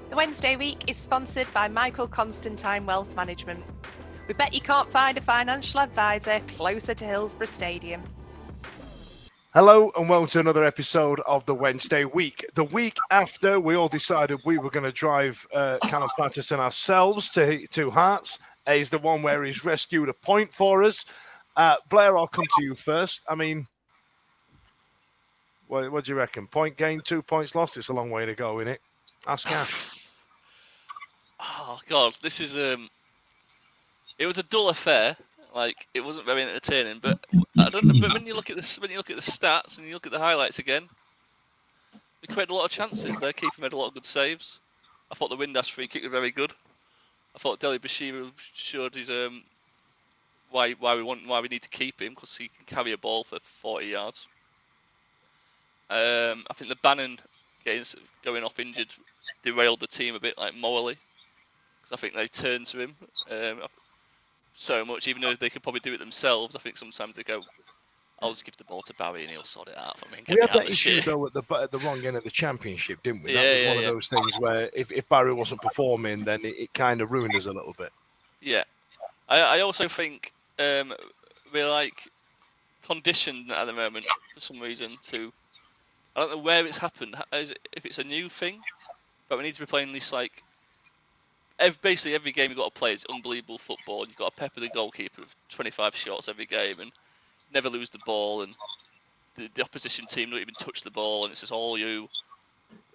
The Wednesday Week is sponsored by Michael Constantine Wealth Management. We bet you can't find a financial advisor closer to Hillsborough Stadium. Hello and welcome to another episode of the Wednesday Week. The week after we all decided we were going to drive Callum Patterson ourselves to Hearts, is the one where he's rescued a point for us. Blair, I'll come to you first. I mean, what do you reckon? Point gain, 2 points lost? It's a long way to go, innit? Ask Ash. Oh God, this is It was a dull affair. Like, it wasn't very entertaining, but I don't know. But when you look at the stats and you look at the highlights again, we created a lot of chances. Their keeper made a lot of good saves. I thought the Windass free kick was very good. I thought Deli Bashir showed his why we need to keep him, because he can carry a ball for 40 yards. I think the Bannon going off injured derailed the team a bit, like morally, because I think they turned to him so much, even though they could probably do it themselves. I think sometimes they go, I'll just give the ball to Barry and he'll sort it out for me. We had that issue though at the wrong end of the championship, didn't we? That was one of those things where if Barry wasn't performing, then it kind of ruined us a little bit. Yeah, I also think we're like conditioned at the moment for some reason to. I don't know where it's happened, if it's a new thing, but we need to be playing this like. Basically, every game you've got to play is unbelievable football. You've got to pepper the goalkeeper with 25 shots every game and never lose the ball. And the opposition team don't even touch the ball, and it's just all you.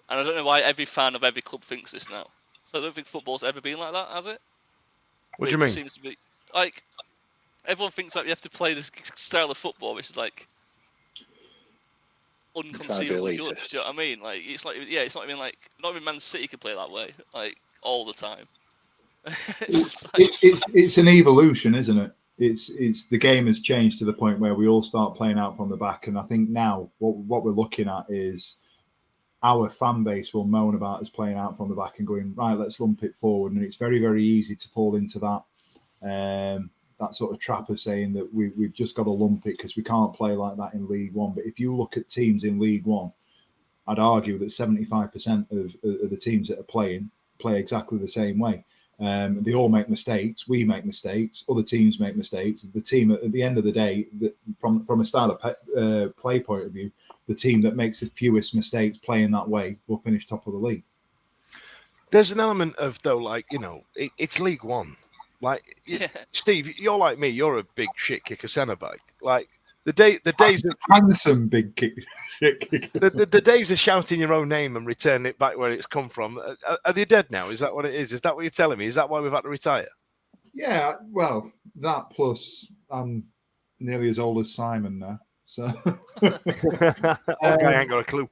And I don't know why every fan of every club thinks this now. So I don't think football's ever been like that, has it? What do you mean? It seems to be like everyone thinks like you have to play this style of football, which is like unconceivably good. Do you know what I mean? Like it's not even Man City can play that way. Like. All the time. it's an evolution, isn't it? It's the game has changed to the point where we all start playing out from the back, and I think now what we're looking at is our fan base will moan about us playing out from the back and going, right, let's lump it forward, and it's very, very easy to fall into that sort of trap of saying that we've just got to lump it because we can't play like that in League One. But if you look at teams in League One, I'd argue that 75% of the teams that are play exactly the same way. They all make mistakes. We make mistakes. Other teams make mistakes. The team at the end of the day, from a style of play point of view, the team that makes the fewest mistakes playing that way will finish top of the league. There's an element of though, like it's League One. Like Steve, you're like me. You're a big shit kicker centre back. Like the days of handsome big kick. The days of shouting your own name and returning it back where it's come from, are they dead now? Is that what it is? Is that what you're telling me? Is that why we've had to retire? Yeah, well, that plus I'm nearly as old as Simon now. So okay, I ain't got a clue.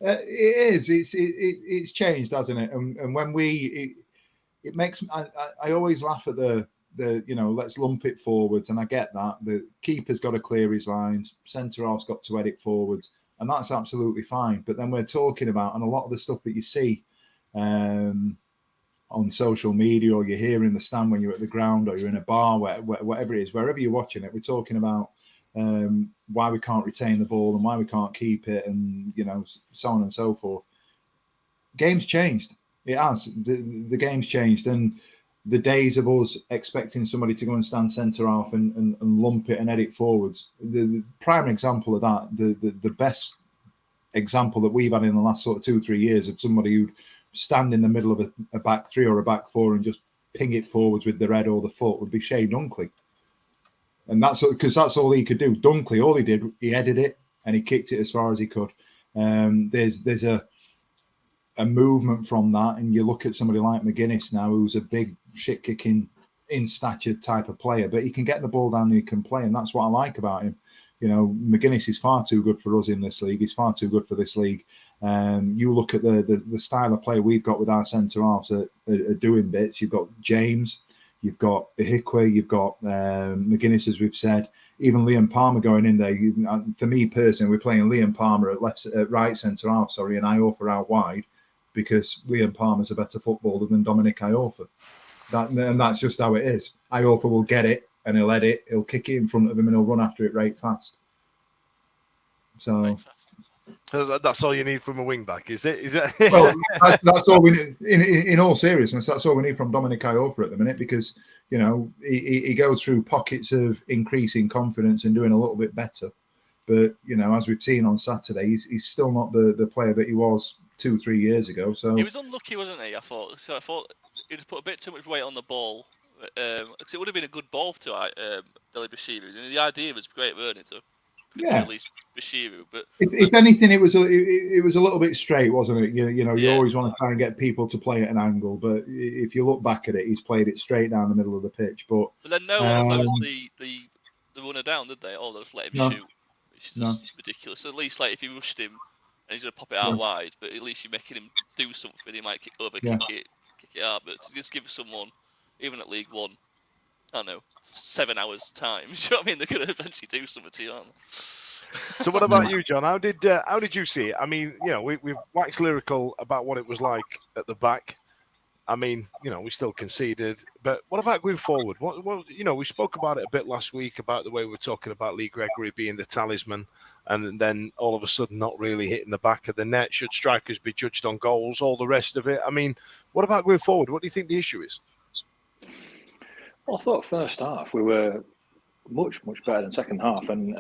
It is. It's changed, hasn't it? And when it makes I always laugh at the let's lump it forwards, and I get that the keeper's got to clear his lines, centre half's got to edit forwards, and that's absolutely fine. But then we're talking about, and a lot of the stuff that you see on social media, or you hear in the stand when you're at the ground, or you're in a bar, whatever it is, wherever you're watching it, we're talking about why we can't retain the ball and why we can't keep it, and so on and so forth. Game's changed. It has. The game's changed, and the days of us expecting somebody to go and stand centre half and lump it and edit forwards. The prime example of that, the best example that we've had in the last sort of 2-3 years of somebody who'd stand in the middle of a back three or a back four and just ping it forwards with the head or the foot would be Shea Dunkley. And that's because that's all he could do. Dunkley, all he did, he edited it and he kicked it as far as he could. There's a movement from that, and you look at somebody like McGuinness now, who's a big shit kicking in stature type of player, but he can get the ball down and he can play, and that's what I like about him. McGuinness is far too good for us in this league. He's far too good for this league. You look at the style of play we've got with our centre halves are doing bits. You've got James, you've got Ihikwe, you've got McGuinness, as we've said. Even Liam Palmer going in there. For me personally, we're playing Liam Palmer at right centre half, and Iorfa out wide, because Liam Palmer's a better footballer than Dominic Iorfa. And that's just how it is. Iorfa will get it and he'll edit, he'll kick it in front of him and he'll run after it right fast. So That's all you need from a wing back, is it? Is it? Well, that's all we need. In all seriousness, that's all we need from Dominic Iorfa at the minute, because he goes through pockets of increasing confidence and doing a little bit better. But as we've seen on Saturday, he's still not the player that he was 2-3 years ago. So he was unlucky, wasn't he? I thought he just put a bit too much weight on the ball. Because it would have been a good ball to Dele Bashiru. The idea was great, weren't it? To release Bashiru, but if anything, it was a little bit straight, wasn't it? You Yeah. always want to try and get people to play at an angle, but if you look back at it, he's played it straight down the middle of the pitch. But then no one closed the runner down, did they? All those let him shoot, which is just ridiculous. At least if you rushed him and he's gonna pop it out wide, but at least you're making him do something. He might kick it out, but to just give someone, even at League One, I don't know, 7 hours time. Do you know what I mean? They're going to eventually do something to you, aren't they? So what about you, John? How did you see it? I mean, we've waxed lyrical about what it was like at the back. I mean, we still conceded, but what about going forward? What we spoke about it a bit last week about the way we're talking about Lee Gregory being the talisman, and then all of a sudden not really hitting the back of the net. Should strikers be judged on goals? All the rest of it. I mean, what about going forward? What do you think the issue is? Well, I thought first half we were much better than second half, and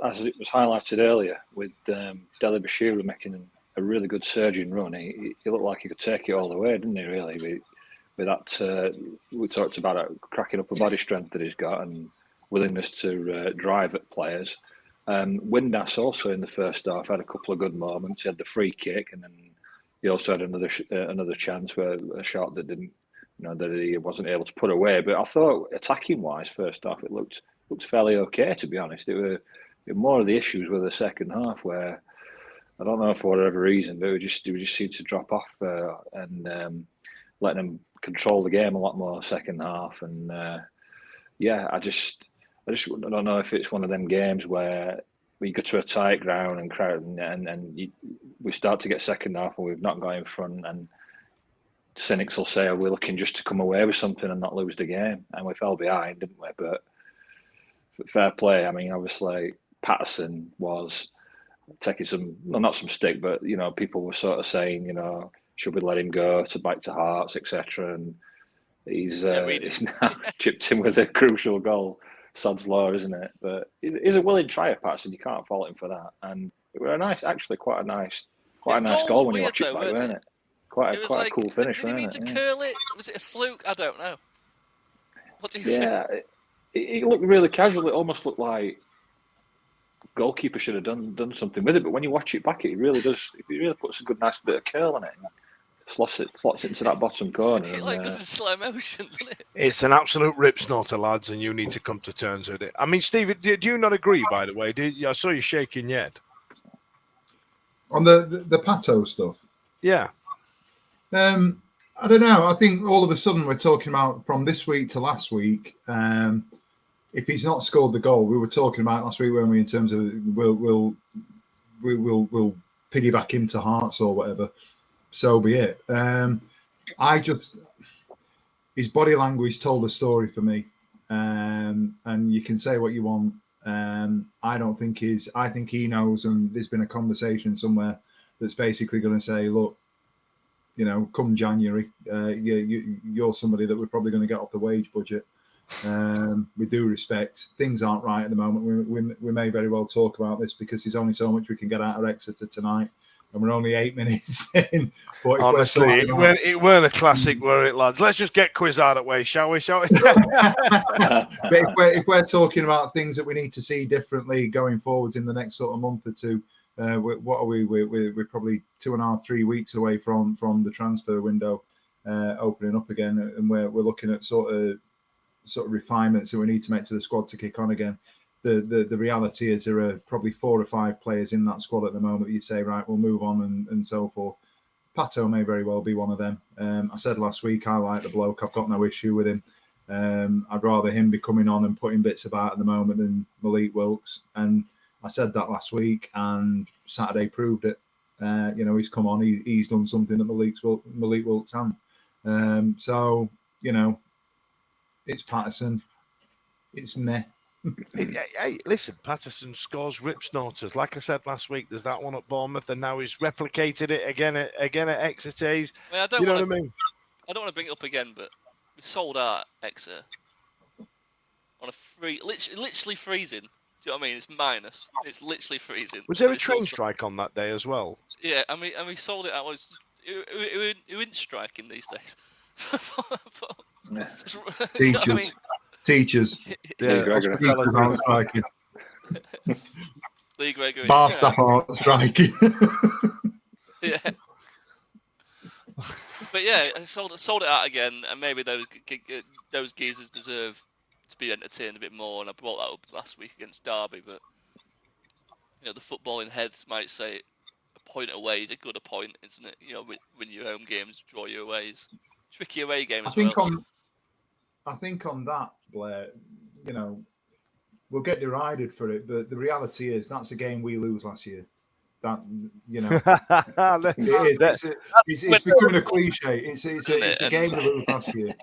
as it was highlighted earlier, with Dele Bashiru making a really good surging run, he looked like he could take it all the way, didn't he? Really, with that we talked about it, cracking up a body strength that he's got and willingness to drive at players. Windass also in the first half had a couple of good moments. He had the free kick, and then he also had another chance where a shot that didn't. That he wasn't able to put away. But I thought, attacking-wise, first half, it looked fairly okay, to be honest. It were more of the issues with the second half, where I don't know for whatever reason, but we just seemed to drop off and letting them control the game a lot more second half. And I don't know if it's one of them games where we go to a tight ground and crowd, and we start to get second half and we've not got in front, and cynics will say, we're looking just to come away with something and not lose the game. And we fell behind, didn't we? But fair play. I mean, obviously, Patterson was taking not some stick, but, people were sort of saying, should we let him go to back to Hearts, etc. And he's now chipped in with a crucial goal. Sod's law, isn't it? But he's a willing tryer, Patterson. You can't fault him for that. And it was quite a nice goal when you watch it back, wasn't it? Quite a cool finish, wasn't it? Did he mean to curl it? Was it a fluke? I don't know. What do you think? Yeah, it looked really casual. It almost looked like goalkeeper should have done something with it. But when you watch it back, it really does. It really puts a good, nice bit of curl on it and slots it into that bottom corner. It does in slow motion, doesn't it? It's an absolute rip snorter, lads, and you need to come to terms with it. I mean, Stevie, do you not agree? By the way, I saw you shaking your head on the Pato stuff. Yeah. I don't know. I think all of a sudden we're talking about from this week to last week. If he's not scored the goal, we were talking about last week, weren't we? In terms of we'll piggyback him to Hearts or whatever. So be it. His body language told a story for me, and you can say what you want. I think he knows, and there's been a conversation somewhere that's basically going to say, look, come January, you're somebody that we're probably going to get off the wage budget. We do respect things aren't right at the moment. We may very well talk about this because there's only so much we can get out of Exeter tonight, and we're only 8 minutes in. But honestly, it weren't a classic, were it, lads? Let's just get quiz out of the way, shall we? But if we're talking about things that we need to see differently going forwards in the next sort of month or two. What are we? We're probably 2.5, 3 weeks away from the transfer window opening up again, and we're looking at sort of refinements that we need to make to the squad to kick on again. The reality is there are probably 4 or 5 players in that squad at the moment. You say, right, we'll move on and so forth. Pato may very well be one of them. I said last week I like the bloke. I've got no issue with him. I'd rather him be coming on and putting bits about at the moment than Malik Wilkes. And I said that last week, and Saturday proved it. He's come on. He's done something that Malik Wilkes hasn't. So it's Patterson. It's meh. Hey, listen, Patterson scores rip snorters. Like I said last week, there's that one at Bournemouth, and now he's replicated it again at Exeter. I mean, I don't You know want what I to. mean? I don't want to bring it up again, but we sold out Exeter on a literally freezing. Do you know what I mean? It's minus. It's literally freezing. Was there a It's still train strike on that day as well? Yeah, and we sold it out. Who isn't striking these days? Yeah. Do you know what I mean? Teachers. Yeah, Gregory. Teachers aren't striking. Lee Gregory. Bar yeah. staff aren't striking. Yeah. But yeah, I sold it out again, and maybe those geezers deserve to be entertained a bit more. And I brought that up last week against Derby, but the footballing heads might say a point away is a good point, isn't it? Win your home games, draw your aways. Tricky away game as well. I think on that, Blair, we'll get derided for it, but the reality is that's a game we lose last year. That it's becoming a cliche. It's a game we lose last year.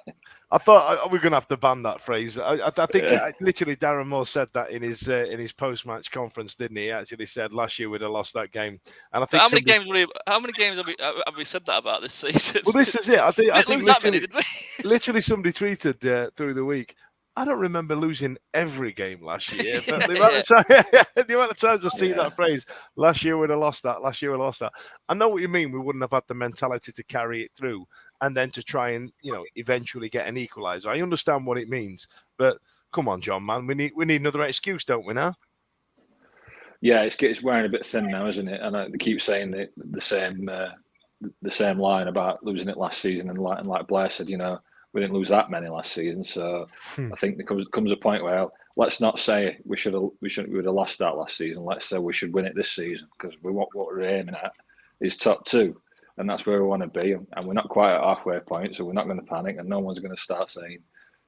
I thought we were going to have to ban that phrase. I think literally Darren Moore said that in his post-match conference, didn't he? He actually said last year we'd have lost that game. And I think how many games have we said that about this season? Well, this is it. I think that many, did we? literally somebody tweeted through the week, I don't remember losing every game last year, but the amount of times I see that phrase, last year we'd have lost that, last year we'd have lost that. I know what you mean. We wouldn't have had the mentality to carry it through and then to try and, eventually get an equaliser. I understand what it means, but come on, John, man, we need another excuse, don't we now? Yeah, it's wearing a bit thin now, isn't it? And they keep saying the same line about losing it last season, and like Blair said, we didn't lose that many last season, so I think there comes a point where let's not say we would have lost that last season. Let's say we should win it this season, because what we're aiming at is top two, and that's where we want to be. And we're not quite at halfway point, so we're not going to panic, and no one's going to start saying,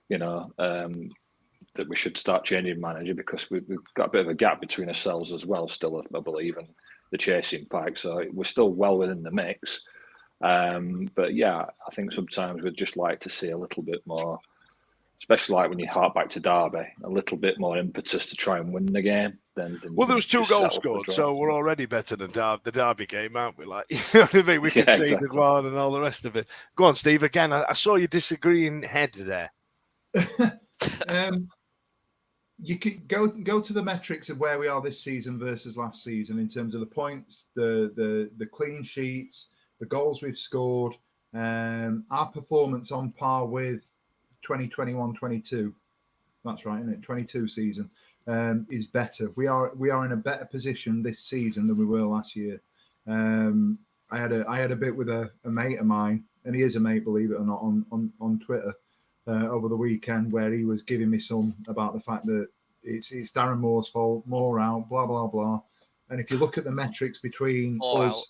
that we should start changing manager, because we've got a bit of a gap between ourselves as well, still, I believe, and the chasing pack. So we're still well within the mix. But yeah, I think sometimes we'd just like to see a little bit more, especially like when you hark back to Derby, a little bit more impetus to try and win the game. Well, there was 2 goals scored, so we're already better than the Derby game, aren't we? Like, you know what I mean? We conceded one and all the rest of it. Go on, Steve. Again, I saw you disagreeing head there. You could go to the metrics of where we are this season versus last season in terms of the points, the clean sheets, the goals we've scored, our performance on par with 2021-22. That's right, isn't it? 22 season is better. We are in a better position this season than we were last year. I had a bit with a mate of mine, and he is a mate, believe it or not, on Twitter over the weekend, where he was giving me some about the fact that it's Darren Moore's fault, Moore out, blah blah blah. And if you look at the metrics between us.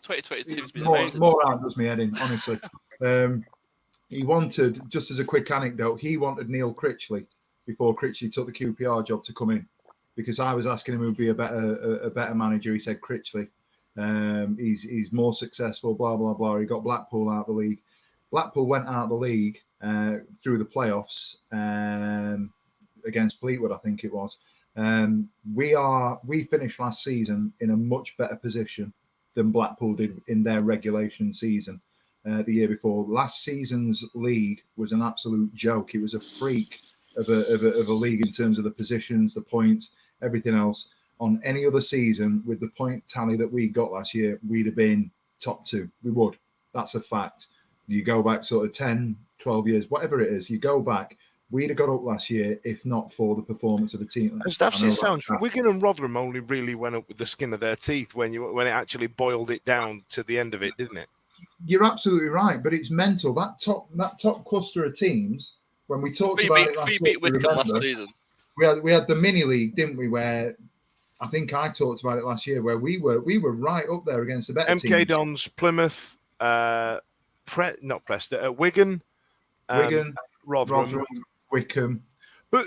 2022 has been amazing. More out does me head in, honestly. He wanted, just as a quick anecdote, he wanted Neil Critchley before Critchley took the QPR job to come in, because I was asking him who would be a better manager. He said Critchley. He's more successful, blah blah blah. He got Blackpool out of the league. Blackpool went out of the league through the playoffs against Fleetwood, I think it was. We finished last season in a much better position than Blackpool did in their regulation season the year before. Last season's league was an absolute joke. It was a freak of a league in terms of the positions, the points, everything else. On any other season, with the point tally that we got last year, we'd have been top 2. We would. That's a fact. You go back sort of 10, 12 years, whatever it is, you go back, we'd have got up last year if not for the performance of the team. As daft as it sounds, Wigan and Rotherham only really went up with the skin of their teeth when it actually boiled it down to the end of it, didn't it? You're absolutely right, but it's mental. That top cluster of teams, when we talked about it last week, last season. We had the mini league, didn't we, where I think I talked about it last year, where we were right up there against the better teams. MK Dons, Plymouth, Wigan, Rotherham, Wickham. But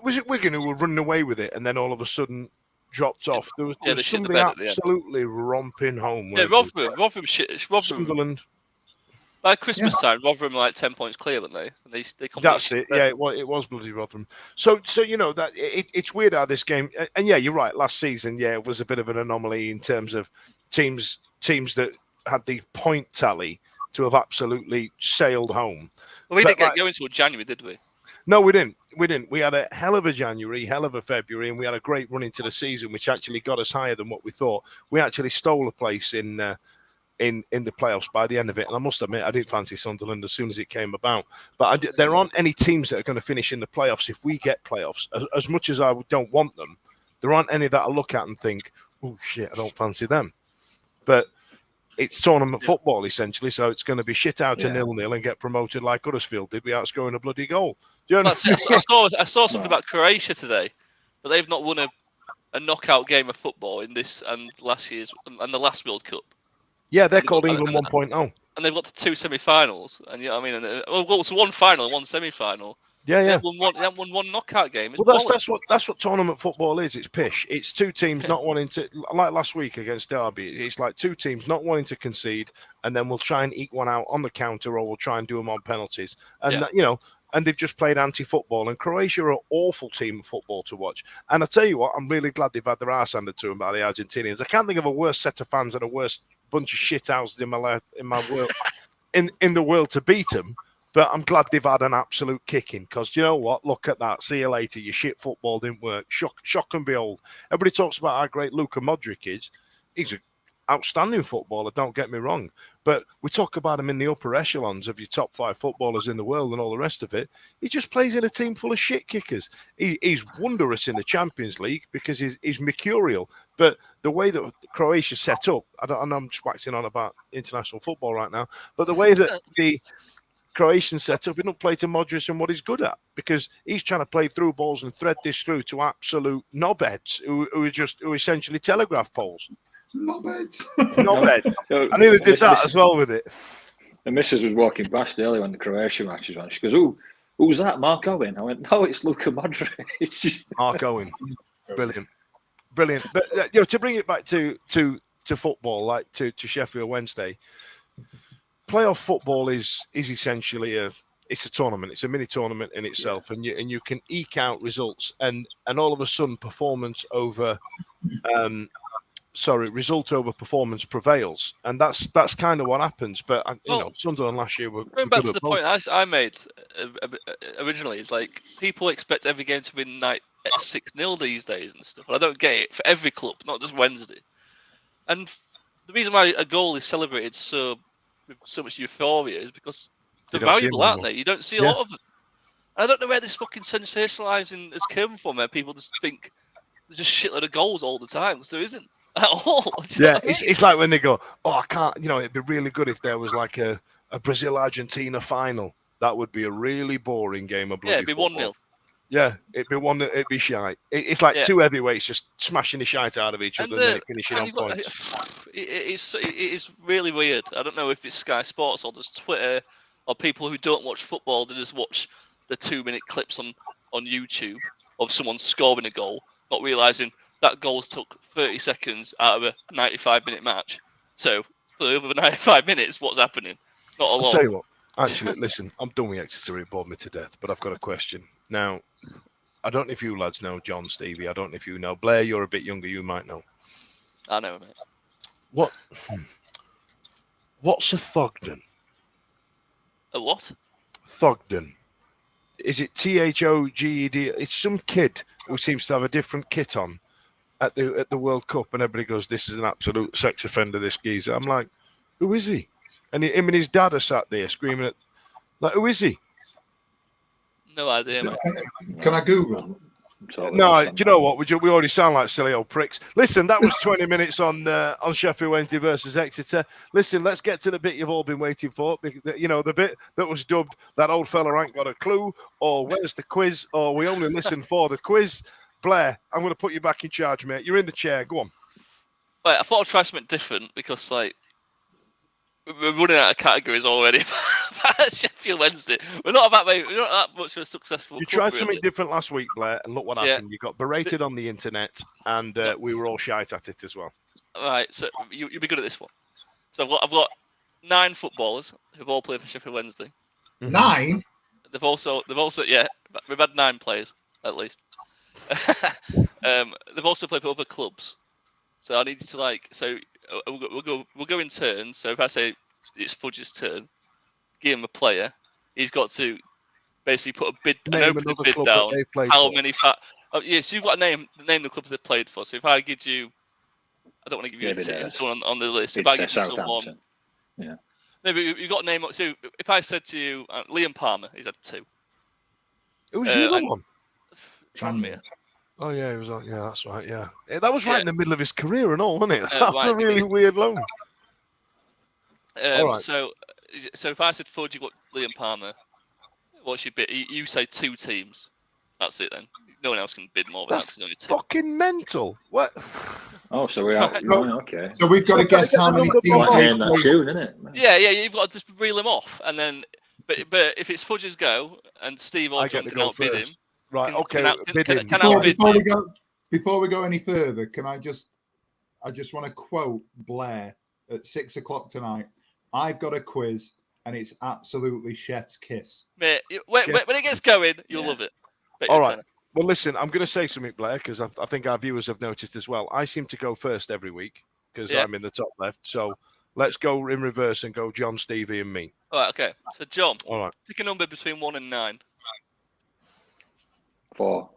was it Wigan who were running away with it and then all of a sudden dropped off? There was somebody absolutely romping home. Yeah, Rotherham. Sunderland. By Christmas time, Rotherham were like 10 points clear, weren't they? And they That's it. Yeah, it was bloody Rotherham. So you know that it's weird how this game. And yeah, you're right. Last season, yeah, it was a bit of an anomaly in terms of teams that had the point tally to have absolutely sailed home. Well, we But, didn't get going until January, did we? No, we didn't. We had a hell of a January, hell of a February, and we had a great run into the season, which actually got us higher than what we thought. We actually stole a place in the playoffs by the end of it. And I must admit, I didn't fancy Sunderland as soon as it came about. But there aren't any teams that are going to finish in the playoffs if we get playoffs. As much as I don't want them, there aren't any that I look at and think, oh, shit, I don't fancy them. But it's tournament football, essentially, so it's going to be shit out to 0-0 and get promoted like Huddersfield did without scoring a bloody goal. Do you know? I saw something about Croatia today, but they've not won a knockout game of football in this and last year's and the last World Cup. Yeah, they're called England 1.0. And they've got to 2 semi-finals. And I mean, well, it's one final, one semi-final. Yeah. They haven't won one knockout game. Well, that's what tournament football is. It's pish. It's two teams not wanting to, like last week against Derby. It's like two teams not wanting to concede, and then we'll try and eke one out on the counter, or we'll try and do them on penalties. And and they've just played anti-football. And Croatia are an awful team of football to watch. And I tell you what, I'm really glad they've had their arse handed to them by the Argentinians. I can't think of a worse set of fans and a worse bunch of shithouses in my world in the world to beat them. But I'm glad they've had an absolute kicking, because you know what? Look at that. See you later. Your shit football didn't work. Shock and behold. Everybody talks about how great Luka Modric is. He's an outstanding footballer, don't get me wrong. But we talk about him in the upper echelons of your top 5 footballers in the world and all the rest of it. He just plays in a team full of shit kickers. He's wondrous in the Champions League because he's mercurial. But the way that Croatia set up, I'm just waxing on about international football right now, but the way that the Croatian setup, he don't play to Modric and what he's good at, because he's trying to play through balls and thread this through to absolute knobheads who essentially telegraph poles. Knobheads. I nearly did that as well with it. The missus was walking past earlier when the Croatia matches on. She goes, who's that? Mark Owen? I went, no, it's Luka Modric. Mark Owen. Brilliant. But to bring it back to football, like to Sheffield Wednesday, playoff football is essentially it's a tournament. It's a mini tournament in itself, and you can eke out results, and all of a sudden result over performance prevails, and that's kind of what happens. But Sunderland last year were going back to the point I made originally. Is like people expect every game to win like 6-0 these days and stuff. I don't get it for every club, not just Wednesday. And the reason why a goal is celebrated with so much euphoria is because they're valuable, aren't they? You don't see a lot of them. I don't know where this fucking sensationalising has come from, where people just think there's just shitload of goals all the time, because there isn't at all. It's like when they go, I can't, it'd be really good if there was like a Brazil-Argentina final. That would be a really boring game of bloody it'd be football. 1-0. Yeah, it'd be 1-0, it'd be shite. It's like two heavyweights just smashing the shite out of each other and then finishing on points. It is really weird. I don't know if it's Sky Sports or just Twitter or people who don't watch football, they just watch the 2-minute clips on YouTube of someone scoring a goal, not realising that goal took 30 seconds out of a 95-minute match. So for over 95 minutes, what's happening? Not a lot. I'll tell you what. Actually, listen, I'm done with Exeter. It bored me to death, but I've got a question. Now, I don't know if you lads know John, Stevie. I don't know if you know. Blair, you're a bit younger. You might know. I know, mate. What's a Thogden? A what? Thogden. Is it Thoged? It's some kid who seems to have a different kit on at the World Cup, and everybody goes, "This is an absolute sex offender, this geezer." I'm like, who is he? And him and his dad are sat there screaming at, like, who is he? No idea, mate. Can I Google? No, do you know what? We already sound like silly old pricks. Listen, that was 20 minutes on Sheffield Wednesday versus Exeter. Listen, let's get to the bit you've all been waiting for. The bit that was dubbed "That Old Fella Ain't Got a Clue," or "Where's the Quiz?" or "We Only Listen for the Quiz." Blair, I'm going to put you back in charge, mate. You're in the chair. Go on. Right, I thought I'd try something different because, like, we're running out of categories already. Sheffield Wednesday. We're not that much of a successful. You tried something different last week, Blair, and look what happened. You got berated on the internet, and we were all shite at it as well. Right, so you'll be good at this one. So I've got 9 footballers who've all played for Sheffield Wednesday. 9. They've also yeah, we've had 9 players at least. They've also played for other clubs. So I need you to we'll go in turns. So if I say it's Fudge's turn, give him a player. He's got to basically put a bid, Name an opening another bid club down. that they've played How for. many? Yes, you've got to name the clubs they've played for. So if I give you, I don't want to give you someone on the list. If I give you someone, yeah. No, but you've got to name. So if I said to you, Liam Palmer, he's had 2. Who's the other one? Tranmere. Oh yeah, he was on. Yeah, that's right. Yeah, that was right in the middle of his career and all, wasn't it? That's right, a really weird loan. All right. So if I said Fudge, you got Liam Palmer. What's your bid? You say 2 teams. That's it then. No one else can bid more than that. 'Cause there's only 2. Fucking mental. What? Oh, so we are right, okay. So we've got to guess how many teams. Like playing that tune, isn't it? Yeah, you've got to just reel him off, and then, but if it's Fudge's go and Steve or John can outbid him, right? Before we go any further, I just want to quote Blair at 6 o'clock tonight. I've got a quiz, and it's absolutely chef's kiss. Mate, when it gets going, you'll love it. All right. Well, listen, I'm going to say something, Blair, because I think our viewers have noticed as well. I seem to go first every week because I'm in the top left. So let's go in reverse and go John, Stevie, and me. All right, okay. So, John, all right, pick a number between 1 and 9. 4.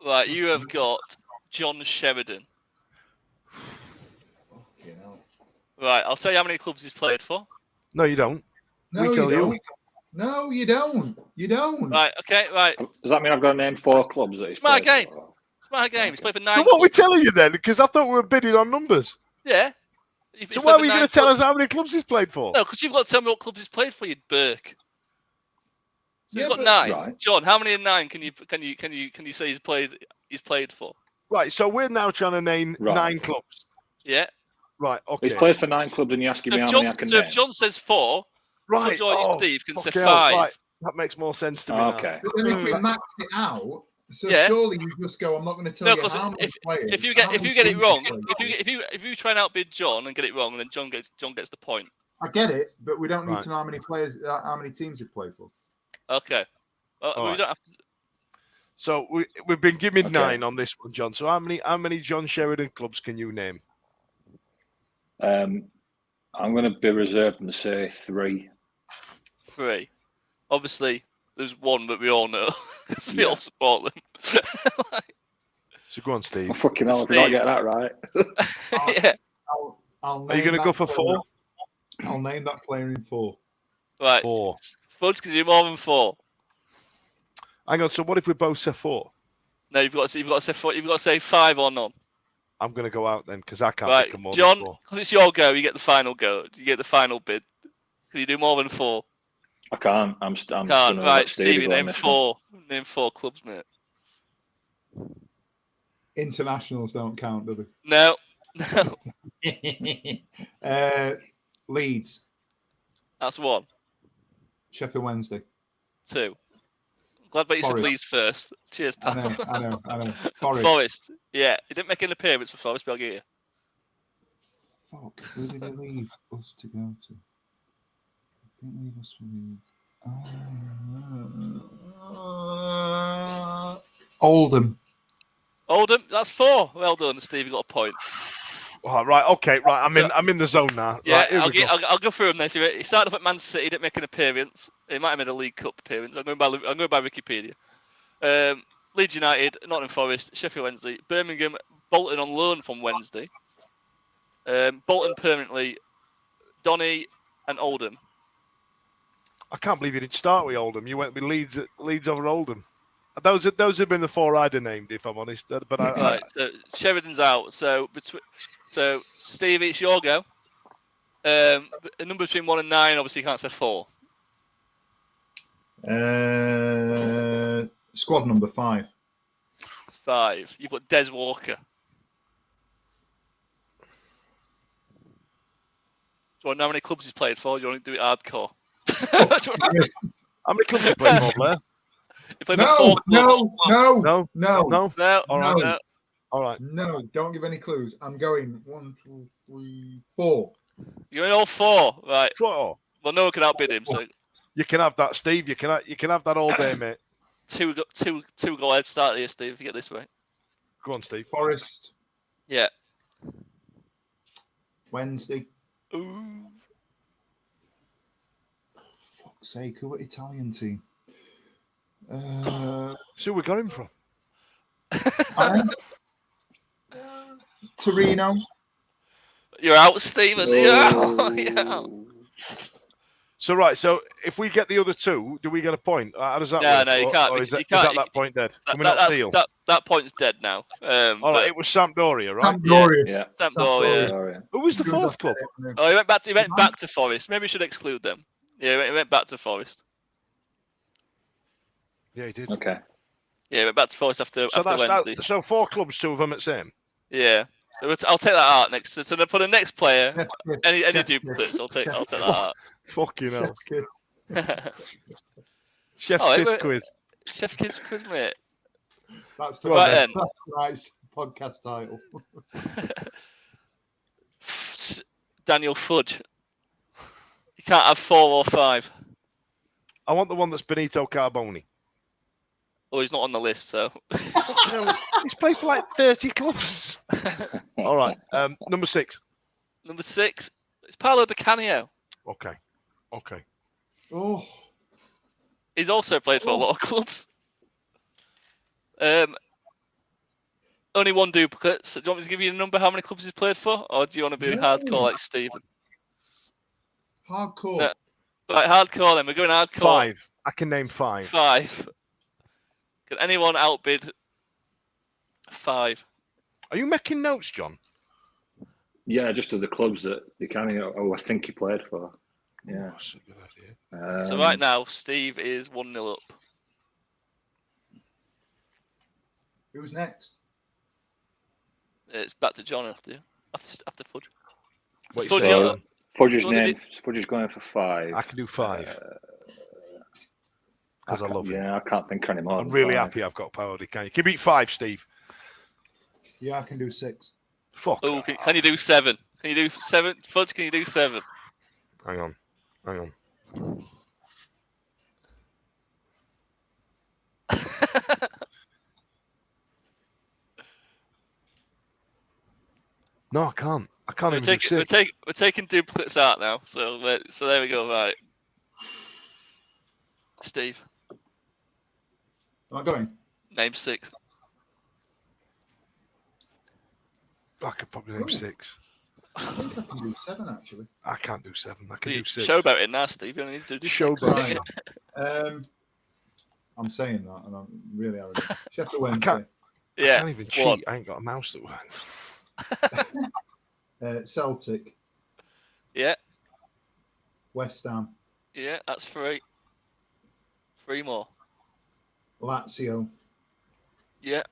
Right, you have got John Sheridan. Right, I'll tell you how many clubs he's played for. No, you don't. No, we tell you. No, you don't. You don't. Right, okay, right. Does that mean I've got to name 4 clubs that he's played for? It's my game. He's played for 9 So what are we telling you then? Because I thought we were bidding on numbers. Yeah. So why are we going to tell us how many clubs he's played for? No, because you've got to tell me what clubs he's played for, you Burke. So he's got 9. Right. John, how many in 9 can you say he's played for? Right. So we're now trying to name 9 clubs. Yeah. Right. Okay. He's played for 9 clubs, and you're asking me how many I can name. If John says 4, right. Steve can say 5. Right. That makes more sense to me. Okay. But then if we max it out, so surely you just go. I'm not going to tell you how many players. If you get it wrong, if you try and outbid John and get it wrong, and then John gets the point. I get it, but we don't need to know how many players, how many teams he's played for. Okay. We don't have to. So we've been given 9 on this one, John. So how many John Sheridan clubs can you name? I'm going to be reserved and say 3. 3. Obviously, there's one that we all know because we all support them. So go on, Steve. Oh, fucking hell, if I don't get that right. Yeah. Are you going to go for 4? I'll name that player in 4. Right. 4. Fudge can do more than 4. Hang on. So what if we both say 4? No, you've got to say 4. You've got to say 5 or none. I'm going to go out then because I can't right, pick more John, than 4. because it's your go, you get the final go. You get the final bid. Can you do more than 4? I can't. I'm can't. Gonna Right, Stevie, name 4. Name 4 clubs, mate. Internationals don't count, do No. Leeds. That's 1. Sheffield Wednesday. 2. Glad that you said Leeds first. Cheers, pal. I know. Forest. Yeah, he didn't make an appearance for Forest, but I'll get you. Fuck, who did he leave us to go to? He didn't leave us for Leeds. Oldham. Oldham, that's 4. Well done, Steve. You got a point. Oh, right. Okay. Right. I'm in the zone now. Yeah. Right, I'll go through them then. So he started off at Man City. Didn't make an appearance. He might have made a League Cup appearance. I'm going by Wikipedia. Leeds United, Nottingham Forest, Sheffield Wednesday, Birmingham, Bolton on loan from Wednesday. Bolton permanently, Donny and Oldham. I can't believe you didn't start with Oldham. You went with Leeds over Oldham. Those have been the 4 I'd have named, if I'm honest. But right. So Sheridan's out. So Stevie, it's your go. A number between 1 and 9. Obviously, you can't say 4. Squad number 5. 5. You've got Des Walker. Do you want to know how many clubs he's played for? Do you want to do it hardcore? How many clubs you played for, Blair? He played for 4 clubs. No. All right. No. All right. No, don't give any clues. I'm going 1, 2, 3, 4. You're in all 4, right? Four. Well, no one can outbid him, so You can have that, Steve. You can have that all day, mate. two go ahead start here, Steve. If you get this right. Go on, Steve. Forest, Yeah. Wednesday. Ooh. Fuck's sake, what Italian team? So we got him from. Torino. You're out, Stephen. You're out. You're out. So right, so if we get the other 2, do we get a point? How does that work? No, you can't. Or is You that can't. point dead? Can we not steal? That point's dead now. All right, it was Sampdoria, right? Sampdoria. Yeah. Sampdoria. Who was the 4th club? Oh, he went back to Forest. Maybe we should exclude them. Yeah, he went back to Forest. Yeah, he did. Okay. Yeah, he went back to Forest after Wednesday. So 4 clubs, 2 of them at same. Yeah. So I'll take that out next. So for the next player, any Chef's duplicates, kiss. I'll take that out. Fucking hell. Chef's kiss. Chef's kiss quiz. Chef Kiss quiz, mate. That's the Right then. nice podcast title. Daniel Fudge. You can't have 4 or 5. I want the one that's Benito Carboni. Oh, he's not on the list, so. Fucking hell. He's played for like 30 clubs. All right. Number 6. Number 6. It's Paolo Di Canio. Okay. Oh, He's also played for a lot of clubs. Only 1 duplicate. So do you want me to give you a number how many clubs he's played for? Or do you want to be hardcore like Stephen? hardcore. No. Right, hardcore then. We're going hardcore. 5. I can name 5. 5. Can anyone outbid 5? Are you making notes, John? Yeah, just to the clubs that I think he played for. Yeah. That's a good idea. So right now, Steve is 1-0 up. Who's next? It's back to John after Fudge. What you Fudge, saying, yeah. John? Fudge's What did name. Fudge's going for 5. I can do 5. Because I love him. Yeah, I can't think anymore. I'm really happy I've got Paolo Di Canio. Can you beat 5, Steve? Yeah, I can do 6. Fuck. Oh, can you do 7? Can you do 7? Fudge, can you do 7? Hang on. No, I can't. I can't even do 6. We're taking duplicates out now. So there we go. Right, Steve, Am I going? name 6. I could probably name 6. I think I can do 7 actually. I can't do 7. I can do 6. Show about it now, Steve. You don't need to do Showboat. six. Right. I'm saying that, and I'm really arrogant. Sheffield Wednesday. I Yeah. can't even cheat. One. I ain't got a mouse that works. Celtic. Yeah. West Ham. Yeah. That's 3. 3 more. Lazio. Yeah.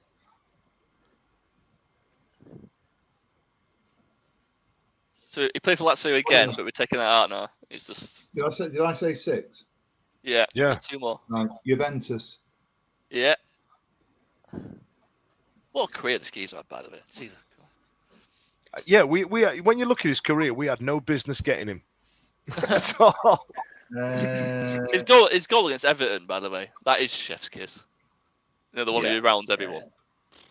So he played for Lazio again, but we're taking that out now. It's just Did I say 6? yeah. Yeah. 2 more. No, Juventus. Yeah. What a career this geezer had, by the way. Jesus. Yeah, we when you look at his career, we had no business getting him. At all. His goal against Everton, by the way, that is chef's kiss. You know, the one who rounds everyone.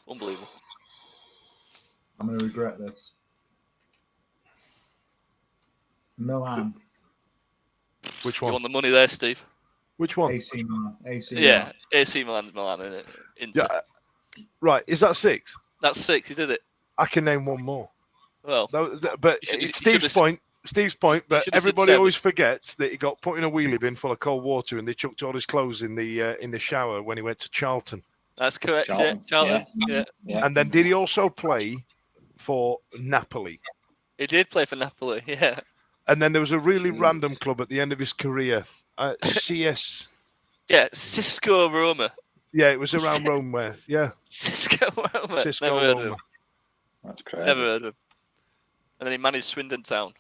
Unbelievable. I'm going to regret this. Milan. Which You one? want the money there, Steve? Which one? AC Milan. Yeah, AC Milan, isn't it? Inter. Yeah. Right. Is that 6? That's 6. You did it. I can name 1 more. Well, But You should- it's you should Steve's point. Steve's point. But should have said everybody 7. always forgets that he got put in a wheelie bin full of cold water, and they chucked all his clothes in the shower when he went to Charlton. that's correct. Charlton. Yeah, Charlton. Yeah. Yeah. And then did he also play for Napoli? He did play for Napoli. Yeah. And then there was a really random club at the end of his career, CS. Yeah, Cisco Roma. Yeah, it was around Rome where. Yeah, Cisco Roma. Cisco Never heard of Roma. him. That's crazy. Never heard of him. And then he managed Swindon Town.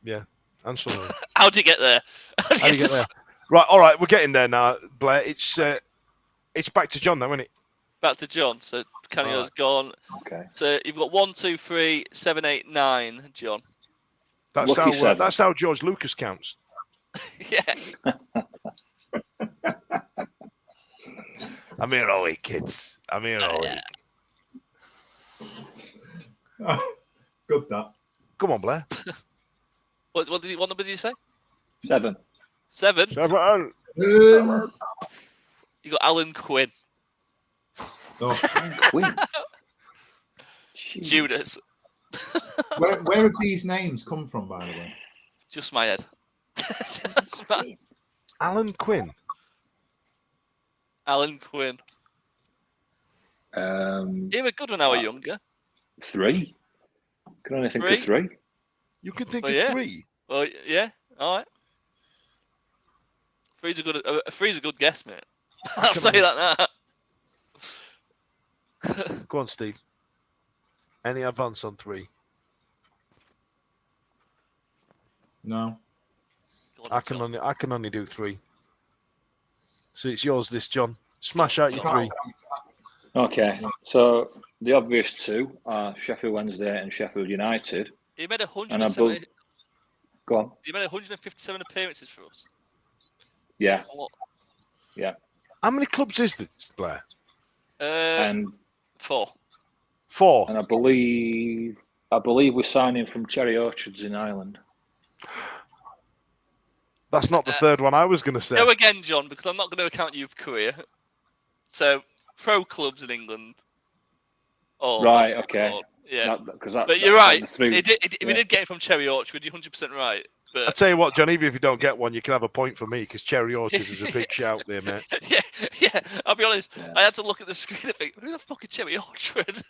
Yeah, and so on. How'd you get there? How'd How do you get there? Right, all right, we're getting there now, Blair. It's back to John now, isn't it? back to John. So Canio's gone. Okay. So you've got 1, 2, 3, 7, 8, 9, John. That's Lucky how seven. that's how George Lucas counts. Yeah. I'm here all week, kids. I'm here all week. Good that. Come on, Blair. What number did you say? 7. 7. Seven. You got Alan Quinn. Oh, Queen. Judas. where have these names come from, by the way? Just my head. Just my... Alan Quinn. Alan Quinn. You were good when I was younger. 3. Can only think 3? of 3. You can think Oh, of yeah. 3. Oh yeah. All right. Three's a good guess, mate. I'll Come say on. that now. Go on, Steve. Any advance on 3? No. I can only do 3. So it's yours, this John. Smash out your 3. Okay. So the obvious 2 are Sheffield Wednesday and Sheffield United. You made And 107. Go on. You made 157 appearances for us. Yeah. That's a lot. Yeah. How many clubs is this, Blair? And 4. 4. I believe we're signing from Cherry Orchards in Ireland. That's not the third one I was going to say. Go again, John, because I'm not going to account you for career. So, pro clubs in England. Oh, Right. Okay. Yeah. But But you're right. The 3, If we did get it from Cherry Orchard, you're 100% right. I But tell you what, John, even if you don't get one, you can have a point for me because Cherry Orchards is a big shout there, mate. yeah. I'll be honest. Yeah. I had to look at the screen and think, who's the fucking Cherry Orchard?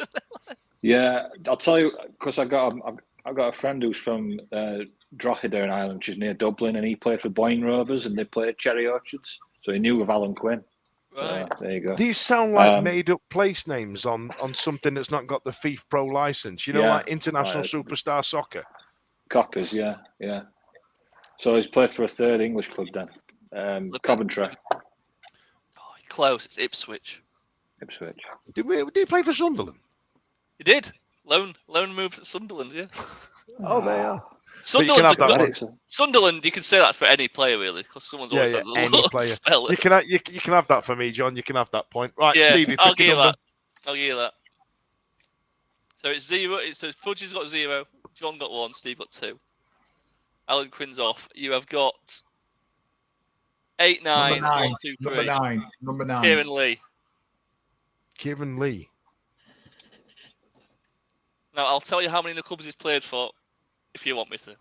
Yeah, I'll tell you because I've got a friend who's from Drogheda in Ireland, which is near Dublin, and he played for Boyne Rovers, and they played Cherry Orchards, so he knew of Alan Quinn. Right. So, there you go. These sound like made-up place names on something that's not got the FIFA Pro license. You know, Yeah. like International Superstar Soccer. Cockers, yeah. So he's played for a third English club then, Coventry, Oh, close. It's Ipswich. Ipswich. Did he play for Sunderland? He did. Loan move to Sunderland, yeah. Oh, they are. Sunderland's can have a that good- one. Sunderland, you can say that for any player, really, because someone's always had any the player. spell. You can have that for me, John. You can have that point. Right, Yeah, Stevie, I'll pick a give you number. that. I'll give you that. So it's 0. It says Fudge has got 0. John got 1. Steve got 2. Alan Quinn's off. You have got 8, 9, 1, 2, 3. Number 9. Kieran Lee. Kieran Lee. Now I'll tell you how many of the clubs he's played for, if you want me to.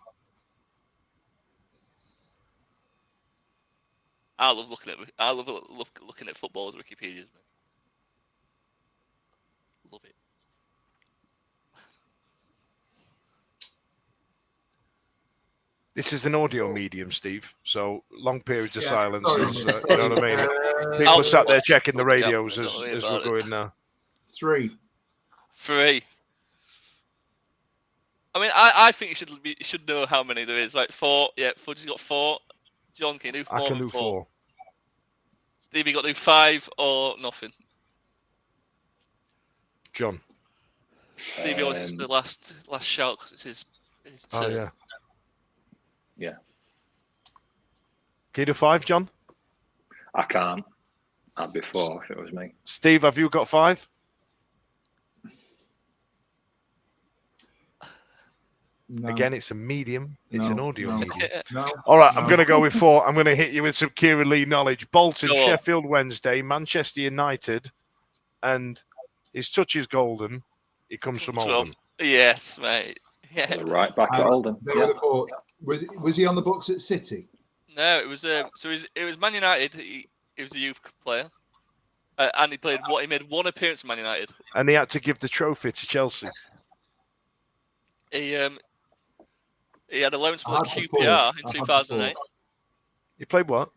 I love looking at football's Wikipedia's, mate. Love it. This is an audio medium, Steve. So long periods of Yeah, silence sorry. is, you know what I mean? People sat there checking the radios Don't as worry we're about it. going now. 3. 3. I mean, I think you should know how many there is. Like 4. Yeah, Fudge has got 4. John, can you do 4? I can and do 4. Stevie got to do 5 or nothing. John. Stevie always gets the last shout because it's his Oh, turn. yeah. Yeah. Can you do 5, John? I can't. I'd be 4 if it was me. Steve, have you got 5? No. Again, it's a medium. It's an audio no. medium. No. All right, I'm No. going to go with 4. I'm going to hit you with some Kieran Lee knowledge. Bolton, Go on. Sheffield Wednesday, Manchester United, and his touch is golden. He comes from Oldham. Yes, mate. Yeah. Right back at Oldham. They were the 4. Was he on the books at City? No, it was it was Man United. He was a youth player, and he made 1 appearance for Man United. And they had to give the trophy to Chelsea. He had a loan spell I at had the QPR ball. in I had the 2008. He played what?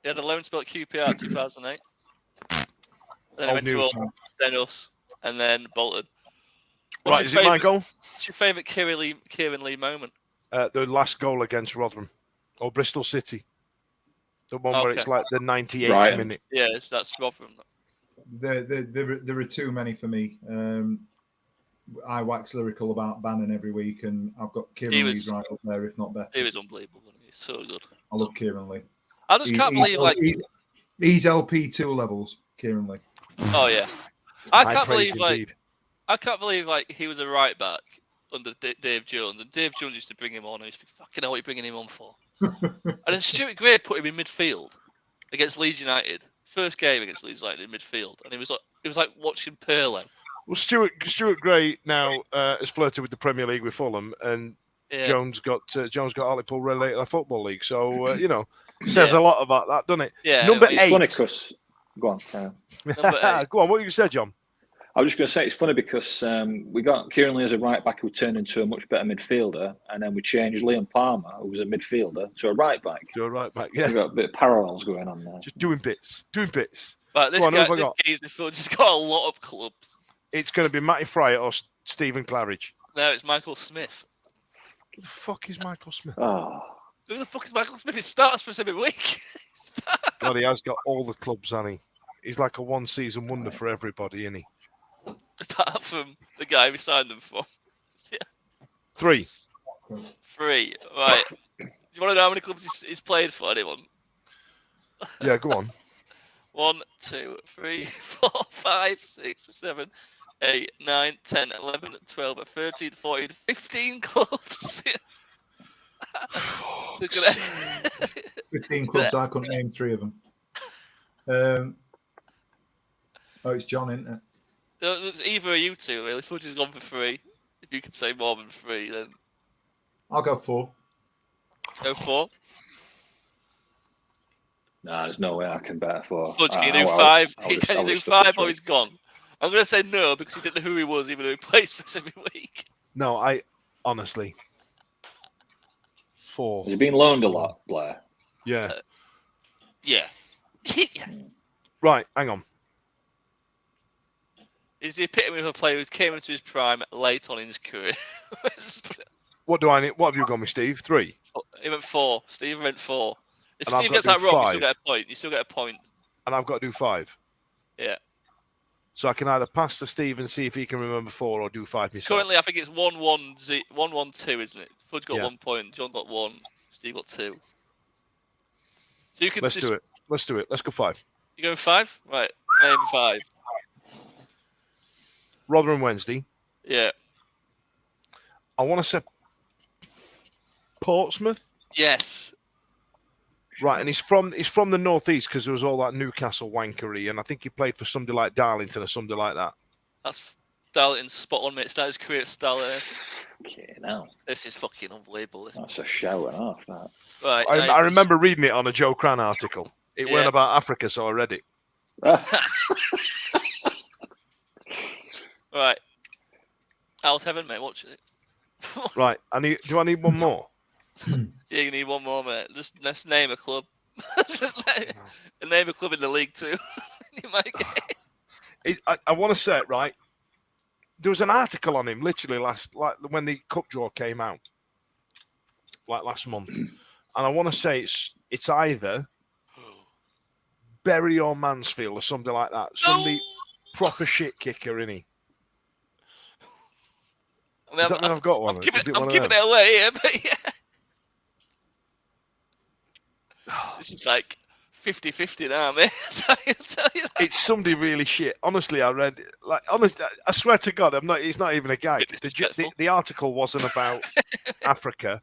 He had a loan spell at QPR in 2008. Then he Old went to news. Oldham, then us, and then Bolton. Right, is it my goal? What's your favourite Kieran Lee moment? The last goal against Rotherham or Bristol City. The one where Okay. it's like the 98th Right. minute. Yeah, that's Rotherham. There are too many for me. I wax lyrical about Bannon every week, and I've got Kieran Lee's right up there, if not better. He was unbelievable. Wasn't he? So good. I love Kieran Lee. I just can't believe he's LP2 levels, Kieran Lee. Oh yeah, I can't believe he was a right back under Dave Jones, and Dave Jones used to bring him on, and he's fucking hell, what are you bringing him on for? And then Stuart Gray put him in midfield against Leeds United, first game against Leeds United in midfield, and it was like watching Perlo. Well, Stuart Gray now has flirted with the Premier League with Fulham, and Jones got Hartlepool relegated to the Football League. So says a lot about that, doesn't it? Yeah. Number 8. Funny because go on. Go on. What you said, John? I was just going to say it's funny because we got Kieran Lee as a right back who turned into a much better midfielder, and then we changed Liam Palmer, who was a midfielder, to a right back. Yeah. We've got a bit of parallels going on there. Just doing bits. But this geezer just got a lot of clubs. It's going to be Matty Fryer or Stephen Claridge. No, it's Michael Smith. Who the fuck is Michael Smith? Oh. Who the fuck is Michael Smith? He starts for us every week. God, he has got all the clubs, hasn't he? He's like a one-season wonder for everybody, isn't he? Apart from the guy we signed him for. 3. 3. Right. Do you want to know how many clubs he's played for, anyone? Yeah, go on. 1, 2, 3, 4, 5, 6, 7, 8, 9, 10, 11, 12, 13, 14, 15 clubs. 15 clubs, I couldn't name 3 of them. It's John, isn't it? It's either of you two, really. Fudge has gone for 3. If you can say more than 3, then... I'll go 4. Go 4? No, there's no way I can bet 4. Fudge, can you do 5? Can you do 5 or he's gone? I'm going to say no because he didn't know who he was, even though he plays for us every week. No, I honestly... 4. Has he been loaned a lot, Blair? Yeah. Yeah. Right, hang on. He's the epitome of a player who came into his prime late on in his career. What do I need? What have you gone with, Steve? 3? He went 4. Steve went 4. If And Steve I've gets got to that do wrong, 5. you still get a point. You still get a point. And I've got to do 5. Yeah. So I can either pass to Steve and see if he can remember 4 or do 5 myself. Currently, I think it's 1-1-2, isn't it? Fudge got 1 point, John got 1, Steve got 2. So you can Let's do it. Let's go 5. You going 5? Right. Name 5. Rotherham Wednesday. Yeah. I want to say Portsmouth. Yes. Right, and he's from the northeast because there was all that Newcastle wankery, and I think he played for somebody like Darlington or something like that. That's Darlington's spot on, mate. Started his career at Darlington. Okay, now This is fucking unbelievable. that's a show and a half. That. Right. I remember reading it on a Joe Cran article. It weren't about Africa, so I read it. Right. Out heaven, mate. Watch it. Right. Do I need one more? Yeah, you need one more, mate. Just name a club. Name a club in the league too. You might get it. I want to say it right. There was an article on him literally when the cup draw came out, like last month, and I want to say it's either Bury or Mansfield or something like that. Somebody proper shit kicker, innit? Does that mean I've got one? I'm giving it away, yeah, but yeah. This is like 50-50 now, mate. I tell you that. It's somebody really shit. Honestly, I read it. I swear to God, he's not even a guy. The article wasn't about Africa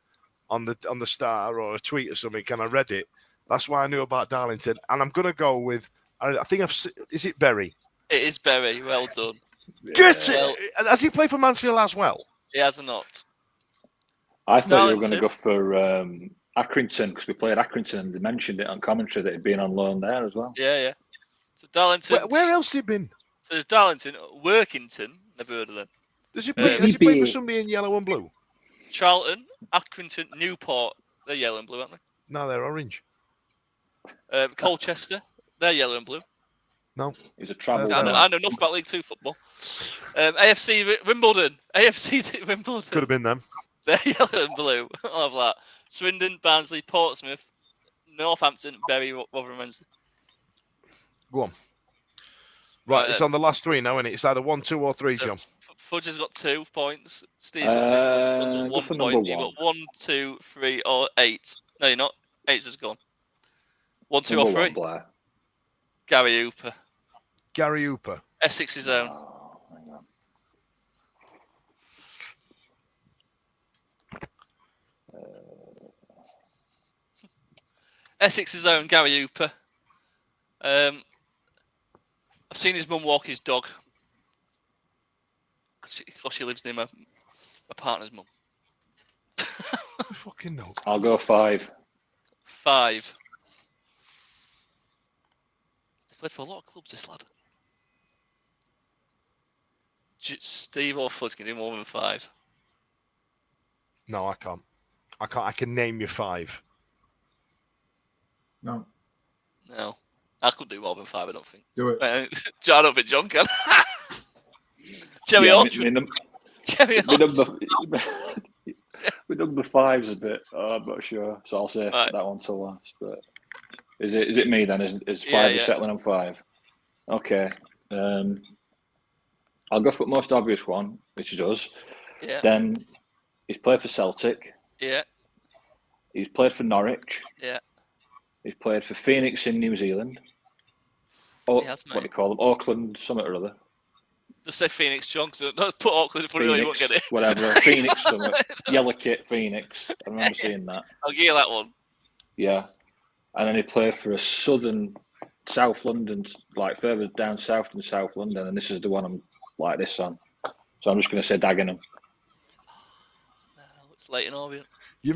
on the Star or a tweet or something, and I read it. That's why I knew about Darlington, and I'm gonna go with. I think is it Bury? It is Bury. Well done. Get it. Has he played for Mansfield as well? He has not. I thought you were going to go for Accrington because we played Accrington and they mentioned it on commentary that he'd been on loan there as well. Yeah. So Darlington. Where else has he been? So there's Darlington, Workington. Never heard of them. Has he played for somebody in yellow and blue? Charlton, Accrington, Newport. They're yellow and blue, aren't they? No, they're orange. Colchester. They're yellow and blue. No. He's a travel. I know enough about League 2 football. AFC Wimbledon. AFC Wimbledon. Could have been them. They're yellow and blue. I'll have that. Swindon, Barnsley, Portsmouth, Northampton, Bury, Rotherham Wednesday. Go on. Right, it's on the last three now, isn't it? It's either 1, 2, or 3, John. Fudge has got 2 points. Steve's got 2 points. John's got Go 1 for point. number You've one. got 1, 2, 3, or 8. No, you're not. 8's just gone. 1, 2, Number or 3. one, Blair. Gary Hooper. Gary Hooper. Essex's own. Oh, hang on. Essex's own Gary Hooper. I've seen his mum walk his dog. Because she lives near my partner's mum. Fucking no. I'll go 5. 5. He's played for a lot of clubs, this lad. Steve or Fudge can do more than 5. No, I can't. I can name you 5. No, No. I could do more than 5, I don't think. do it. I don't think John can. Jerry Yeah, Orchard. Jerry my Orchard. number 5's a bit. I'm not sure, so I'll say Right. that one till last. But is it me then? Is 5 Yeah. settling on 5? Okay. I'll go for the most obvious one, which he does. Yeah. Then he's played for Celtic. Yeah. He's played for Norwich. Yeah. He's played for Phoenix in New Zealand. He has, What do mate. you call them? Auckland, something or other. Just say Phoenix, John. Don't put Auckland in front of you, you won't get it. Whatever. Phoenix, something. Yellow kit, Phoenix. I remember seeing that. I'll give you that one. Yeah. And then he played for a southern, South London, like further down south than South London. And this is the one I'm like this on. So I'm just going to say Dagenham. No, it's Leighton Orient. You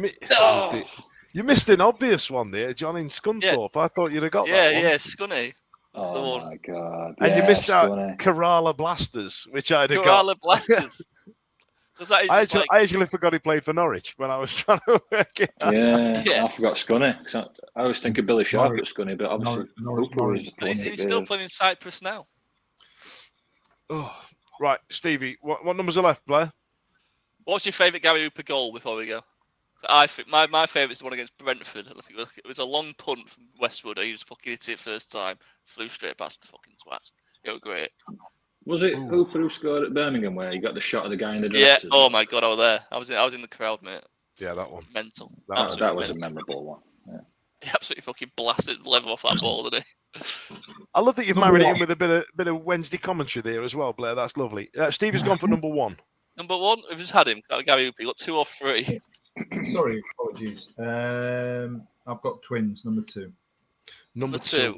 missed an obvious one there, John, in Scunthorpe. I thought you'd have got that one. Yeah, Scunny. That's the Oh one. my God. And you missed out Scunny. Kerala Blasters, which I'd have got. Kerala Blasters. Does that I just actually forgot he played for Norwich when I was trying to work it out. Yeah, I forgot Scunny. I was thinking Billy Sharp at Scunny, but obviously Hooper was the he's still playing in Cyprus now. Oh, right, Stevie, what numbers are left, Blair? What's your favourite Gary Hooper goal before we go? I think my favourite is the one against Brentford. I think it was a long punt from Westwood. He just fucking hit it first time, flew straight past the fucking twats. It was great. Was it Hooper who scored at Birmingham where he got the shot of the guy in the Yeah. directors? Oh my God, I was there. I was in the crowd, mate. Yeah, that one. Mental. That was a memorable one. Yeah. He absolutely fucking blasted the level off that ball, didn't he? I love that you've married it in with a bit of Wednesday commentary there as well, Blair. That's lovely. Stevie's gone for number 1. Number 1, we've just had him. Gary Hooper. You got 2 or 3. Sorry, apologies. I've got twins, number 2. Number 2.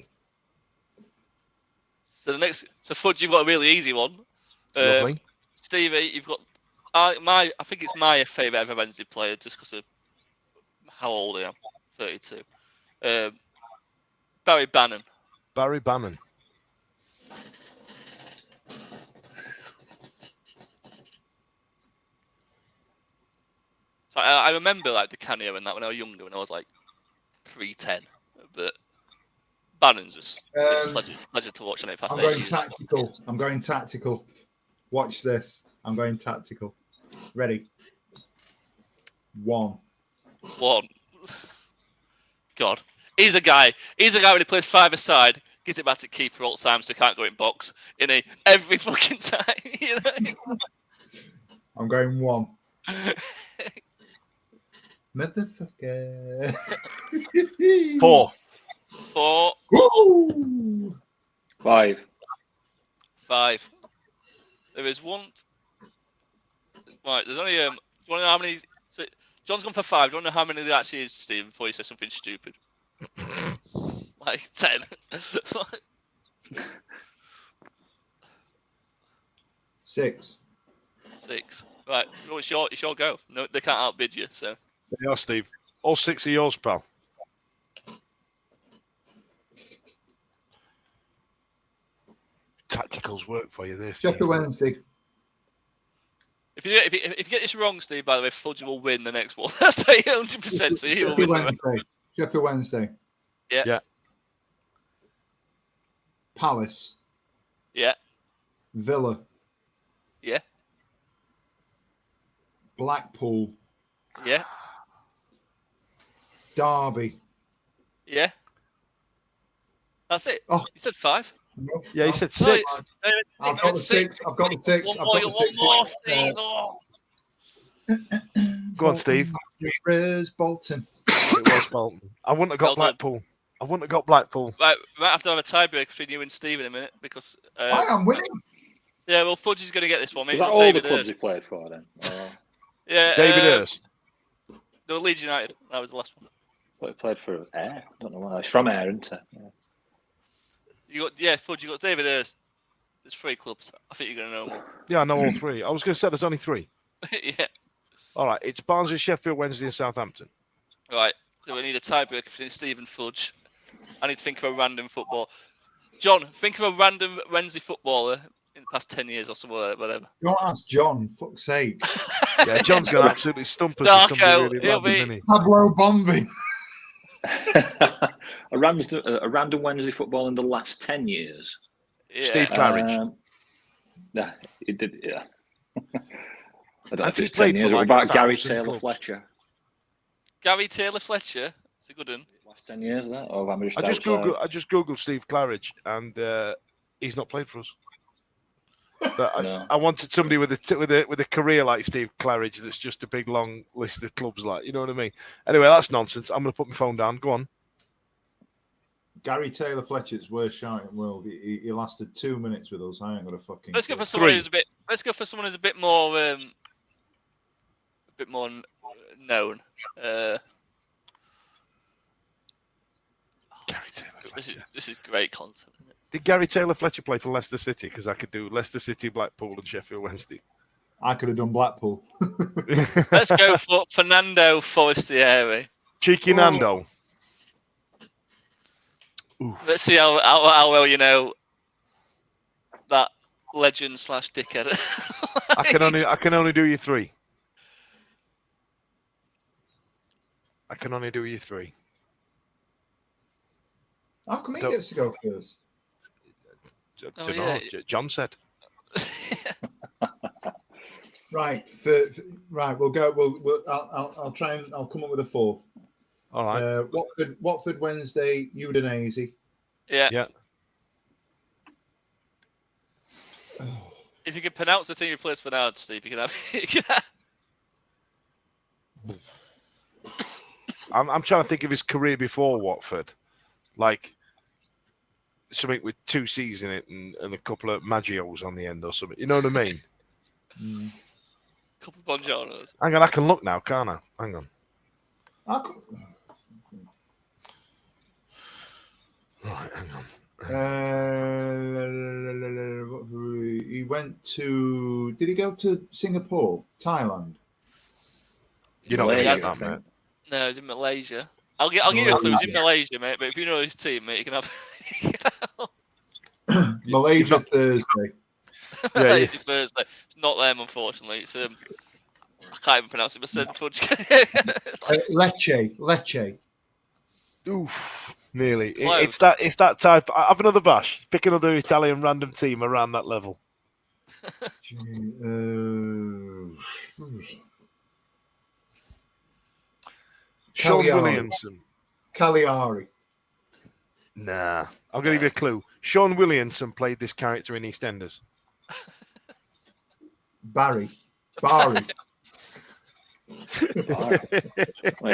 So Fudge, you've got a really easy one. Lovely. Stevie, you've got I think it's my favourite ever Wednesday player just because of how old I am, 32. Barry Bannon. Barry Bannon. So I remember like the Canio and that when I was younger, when I was like 3-10. But Bannon's just it's a pleasure to watch on it past I'm 8 going years. tactical. I'm going tactical. Watch this. I'm going tactical. Ready? 1. 1. God. He's a guy when he plays 5-a-side, gives it back to keeper all the time so he can't go in box. Every fucking time. You know? I'm going 1. Motherfucker. 4. 4. Woo! 5. 5. There is one. Right, there's only do you want to know how many? So John's gone for 5. Do you want to know how many there actually is, Steve? Before you say something stupid, like 10. 6. 6. Right, no, it's your go. No, they can't outbid you. So There you are, Steve. All 6 of yours, pal. Tacticals work for you, this. Sheffield Wednesday. if you get this wrong, Steve, by the way, Fudge will win the next one. I'll tell you 100%. So he will win. Sheffield Wednesday. Yeah. Palace. Yeah. Villa. Yeah. Blackpool. Yeah. Derby. Yeah. That's it. Oh. You said 5. No, Yeah, he no. said No, 6. I've got the 6. I've got the 6. One I've more, got the one 6. more, Steve. Oh. Go on, Steve. Where's Bolton? It was Bolton. I wouldn't have got Well done. Blackpool. I wouldn't have got Blackpool. Right, we might have to have a tiebreak between you and Steve in a minute because. I am winning. Yeah, well, Fudge is going to get this one. Was Maybe that not all the David clubs Hurst. he played for then? Yeah, David Hurst. No, Leeds United. That was the last one. But he played for Ayr. I don't know why. He's from Ayr, isn't he? Yeah. Fudge. You got David Hurst. There's 3 clubs. I think you're going to know more. Yeah, I know all 3. I was going to say there's only 3. Yeah. All right, it's Barnsley, Sheffield Wednesday, and Southampton. Right. So we need a tiebreaker between Steve and Fudge. I need to think of a random football. John, think of a random Wednesday footballer in the past 10 years or something like that, whatever. Don't ask John, fuck's sake. Yeah, John's going to absolutely stump us with Darko, somebody really he'll random, be- isn't Pablo Bombi. a random Wednesday football in the last 10 years. Yeah. Steve Claridge. Yeah, he did. Yeah. I don't know And if he it's 10 played for years. What like about Gary 1,000 Taylor clubs. Fletcher? Gary Taylor Fletcher. It's a good one. Last 10 years, that? Or am I just I just outside? googled Steve Claridge, and he's not played for us. But No. I wanted somebody with a career like Steve Claridge that's just a big long list of clubs, like, you know what I mean. Anyway, that's nonsense. I'm going to put my phone down. Go on. Gary Taylor Fletcher's worst shot in the world. He lasted 2 minutes with us. I ain't got a fucking. Let's go clue. for someone 3. who's a bit. Let's go for someone who's a bit more known. Gary Taylor Fletcher. This is great content. Isn't it? Did Gary Taylor Fletcher play for Leicester City? Because I could do Leicester City, Blackpool, and Sheffield Wednesday. I could have done Blackpool. Let's go for Fernando Forestieri. Cheeky Nando. Ooh. Let's see how well you know that legend / dickhead. I can only do you 3. I can only do you 3. How come he Don't- gets to go first? Don't know. John said. Right, right. We'll go. I'll try and I'll come up with a 4th. All right. Watford Wednesday, Udinese. Yeah. Yeah. If you can pronounce the team you plays for now, Steve, you can have. I'm trying to think of his career before Watford, like something with 2 C's in it and a couple of Maggios on the end or something. You know what I mean? Couple of Bongiornos. Hang on, I can look now, can't I? Hang on. Right, hang on. He went to. Did he go to Singapore, Thailand? You're not going to Malaysia, get I that, think. mate. No, he's in Malaysia. I'll give you a clue. He's in Malaysia, mate. But if you know his team, mate, you can have. Malaysia not- Thursday. Yeah, Malaysia Thursday. It's not them, unfortunately. It's I can't even pronounce it. But said Fudge. Lecce. Oof, nearly. Close. It's that type. Have another bash. Pick another Italian random team around that level. Sean Cagliari. Williamson. Cagliari. Nah, I'll give you a clue. Sean Williamson played this character in EastEnders. Barry. Like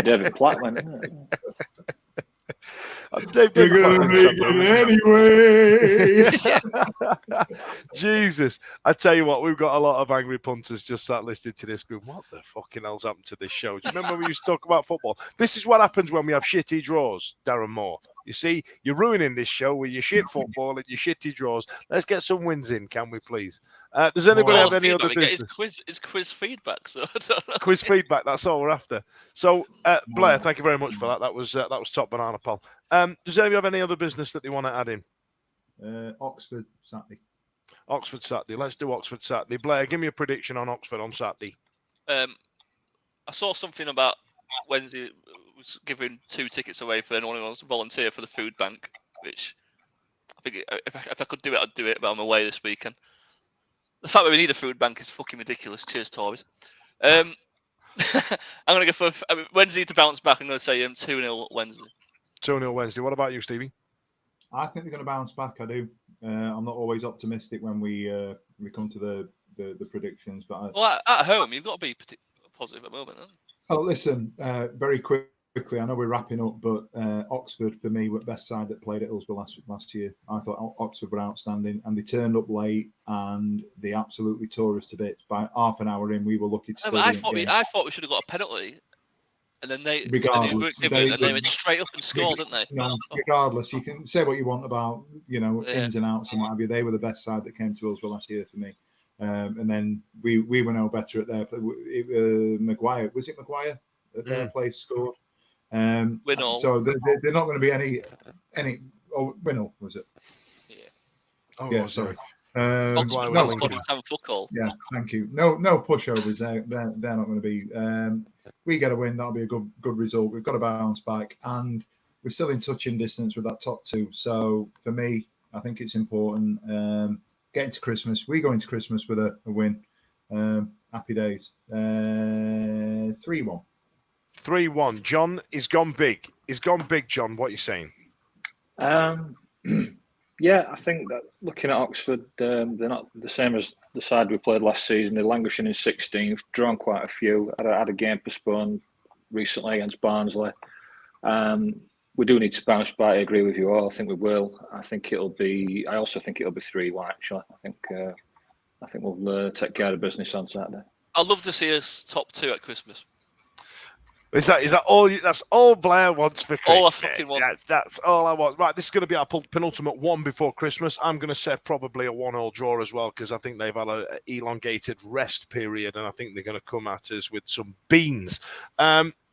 David Platt went, isn't it? David anyway. Jesus, I tell you what, we've got a lot of angry punters just sat listening to this group. What the fucking hell's happened to this show? Do you remember when we used to talk about football? This is what happens when we have shitty draws, Darren Moore. You see, you're ruining this show with your shit football and your shitty draws. Let's get some wins in, can we please? Does anybody have any other business? It's quiz feedback, so I don't know. Quiz feedback, that's all we're after. So, Blair, thank you very much for that. That was top banana, pal. Does anybody have any other business that they want to add in? Oxford Saturday. Oxford Saturday. Let's do Oxford Saturday. Blair, give me a prediction on Oxford on Saturday. I saw something about Wednesday was giving 2 tickets away for anyone who wants to volunteer for the food bank, which I think if I could do it, I'd do it, but I'm away this weekend. The fact that we need a food bank is fucking ridiculous. Cheers, Tories. I'm going to go for Wednesday to bounce back. I'm going to say 2-0 Wednesday. 2-0 Wednesday. What about you, Stevie? I think they're going to bounce back. I do. I'm not always optimistic when we come to the predictions, but Well, at home, you've got to be positive at the moment, haven't you? oh, listen, very quickly. I know we're wrapping up, but Oxford for me were the best side that played at Hillsborough last year. I thought Oxford were outstanding, and they turned up late and they absolutely tore us to bits. By half an hour in, we were lucky to still I win the game. thought we should have got a penalty, and then they Regardless, they went straight up and scored, didn't they? No, regardless, you can say what you want about Yeah. ins and outs and what have you. They were the best side that came to Hillsborough last year for me. And then we were no better at their play. Maguire, was it Maguire at their place scored? Winnall. So they're not going to be any. Oh, Winnall was it? Yeah. Oh, Yeah, was sorry. Oxford no, was body time fuck all. Yeah, thank you. No pushovers. They're not going to be. We get a win. That'll be a good result. We've got to bounce back, and we're still in touching distance with that top two. So for me, I think it's important. Getting to Christmas, we go into Christmas with a win. Happy days. 3-1. 3-1. John is gone big. He's gone big, John. What are you saying? Yeah, I think that looking at Oxford, they're not the same as the side we played last season. They're languishing in 16th, drawn quite a few. Had a game postponed recently against Barnsley. We do need to bounce back. I agree with you all. I think we will. I also think it'll be 3-1. Actually, I think we'll take care of business on Saturday. I'd love to see us top two at Christmas. Is that all? That's all Blair wants for Christmas. All I fucking want. That's all I want. Right, this is going to be our penultimate one before Christmas. I'm going to say probably a 1-1 draw as well, because I think they've had an elongated rest period, and I think they're going to come at us with some beans.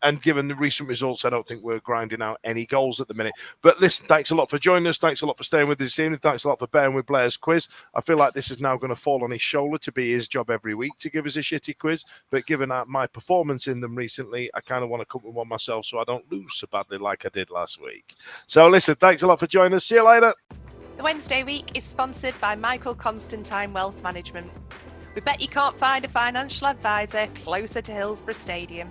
And given the recent results, I don't think we're grinding out any goals at the minute. But listen, thanks a lot for joining us. Thanks a lot for staying with us this evening. Thanks a lot for bearing with Blair's quiz. I feel like this is now going to fall on his shoulder to be his job every week to give us a shitty quiz. But given my performance in them recently, I kind of want to come with one myself so I don't lose so badly like I did last week. So listen, thanks a lot for joining us. See you later. The Wednesday week is sponsored by Michael Constantine Wealth Management. We bet you can't find a financial advisor closer to Hillsborough Stadium.